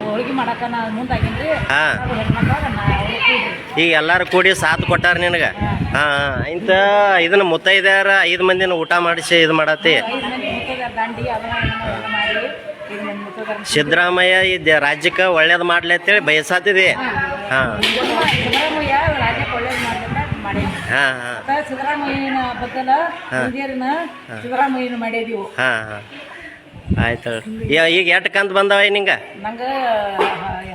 ಹೋಳಿಗೆ ಮಾಡಕ ನಾ ಮುಂದಾಗಿನ್ರಿ. ಹಾ ಈಗ ಎಲ್ಲಾರು ಕೂಡಿ ಸಾಥ್ ಕೊಟ್ಟಾರ ನಿನಗ. ಹಾ ಇಂತ ಇದನ್ನ ಮುತ್ತೈದ್ಯಾರ 5 ಮಂದಿನ ಊಟ ಮಾಡಿಸಿ ಇದು ಮಾಡತ್ತಿ. ಸಿದ್ದರಾಮಯ್ಯ ಈ ರಾಜ್ಯಕ್ಕೆ ಒಳ್ಳೇದು ಮಾಡ್ಲಿ ಅಂತೇಳಿ ಬಯಸಾತಿದೆ. ಹಾ ಹಾ ಹಾ ಸಿದ್ದರಾಮಯ್ಯನ ಬದಲ ಸಿದ್ದರಾಮಯ್ಯನ ಮಾಡಿದೀವಿ. ಹಾ ಹಾ ಆಯ್ತು. ಈಗ ಎಷ್ಟು ಕಂತು ಬಂದವ ನಿಂಗೆ? ನಂಗೆ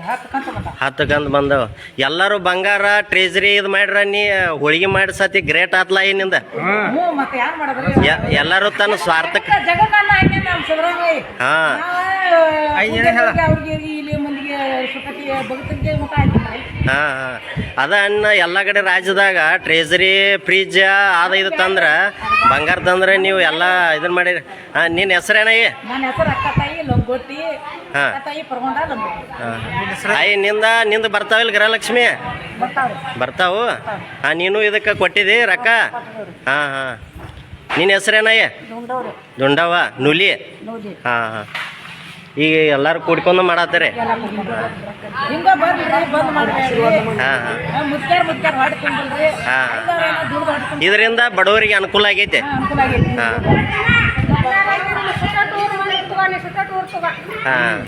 10 ಕಂತು ಬಂದ. 10 ಕಂತು ಬಂದವ. ಎಲ್ಲರೂ ಬಂಗಾರ ಟ್ರೇಜರಿ ಇದು ಮಾಡ್ರ, ನೀ ಹೋಳಿಗೆ ಮಾಡಿಸತಿ ಗ್ರೇಟ್ ಆತ್ಲ ಏನಿಂದ. ಮತ್ತೆ ಯಾರು ಮಾಡಿದ್ರಿ? ಎಲ್ಲರೂ ತನ್ನ ಸ್ವಾರ್ಥಕ್ಕೆ ಜಗನ್ನ ಹಾಕಿ ನಮ್ಮ ಸಿದ್ದರಾಮಯ್ಯ. ಹಾ ಅವ್ರಿಗೆ ಇಲ್ಲಿ ಮಂದಿಗೆ ಸುಖತಿ ಭಗತನಿಗೆ ಮುಖ ಹಾಕಿದ್ರಿ. ಹಾ ಹಾ ಅದ ಅನ್ನ ಎಲ್ಲ ಕಡೆ ರಾಜ್ಯದಾಗ ಟ್ರೇಜರಿ ಫ್ರಿಜ್ ಅದ ಇದು ತಂದ್ರ ಬಂಗಾರ ತಂದ್ರೆ ನೀವು ಎಲ್ಲ ಇದನ್ನ ಮಾಡಿರಿ. ಹಾ ನಿನ್ನ ಹೆಸರೇನಾಗಿ? ನನ್ನ ಹೆಸರು ಅಕ್ಕತಾಯಿ ಲಂಗೋಟಿ. ಹಾ ಅಕ್ಕತಾಯಿ ಪರ್ಗೊಂಡ ಲಂಗೋಟಿ. ಆಯ್ ನಿಂದ ಬರ್ತಾವಿಲ್ಲ ಗೃಹಲಕ್ಷ್ಮಿ? ಬರ್ತಾವು. ಹಾ ನೀನು ಇದಕ್ಕೆ ಕೊಟ್ಟಿದಿ ರೊಕ್ಕ? ಹಾ ಹಾ ನಿನ್ನ ಹೆಸರೇನಾಯ? ದುಂಡವ ನುಲಿ. ಹಾ ಹಾ ಈಗ ಎಲ್ಲಾರು ಕೂಡ್ಕೊಂಡು ಮಾಡತ್ತಾರೆ. ಹಿಂಗ ಬಂದ್ ಮಾಡ್ರಿ. ಹಾ ಹಾ ಮುದ್ಕ್ಯಾರ ಹೊಟ್ಟೆ ತುಂಬಿಲ್ರಿ. ಹಾ ಇದರಿಂದ ಬಡವರಿಗೆ ಅನುಕೂಲ ಆಗೈತೆ. ಹಾ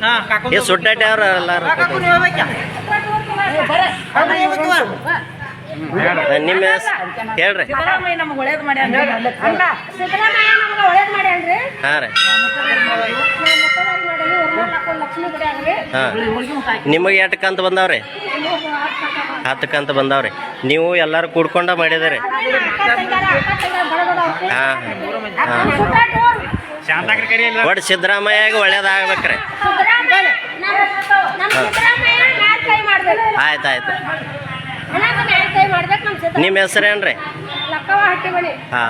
ಹಾ ಈ ಸುಟ್ಟಾಟಿ ಅವ್ರ ಎಲ್ಲಾರು ನಿಮ್ಮ ಹೇಳ್ರಿ. ಸಿದ್ದರಾಮಯ್ಯ ನಮ್ಗೆ ಒಳ್ಳೇದು ಮಾಡ್ಯಾನ್ರಿ. ಹಾ ರೀ ನಿಮಗೆ ಎಷ್ಟು ಕಂತು ಬಂದಾವ್ರಿ? 10 ಕಂತು ಬಂದಾವ್ರಿ. ನೀವು ಎಲ್ಲಾರು ಕೂಡ್ಕೊಂಡ ಮಾಡಿದಾರೆ. ಹಾ ಒಟ್ಟು ಸಿದ್ದರಾಮಯ್ಯಾಗ ಒಳ್ಳೇದಾಗ್ಬೇಕ್ರಿ. ಆಯ್ತಾಯ್ತು. ನಿಮ್ಮ ಹೆಸರೇನ್ರಿ? ಹಾ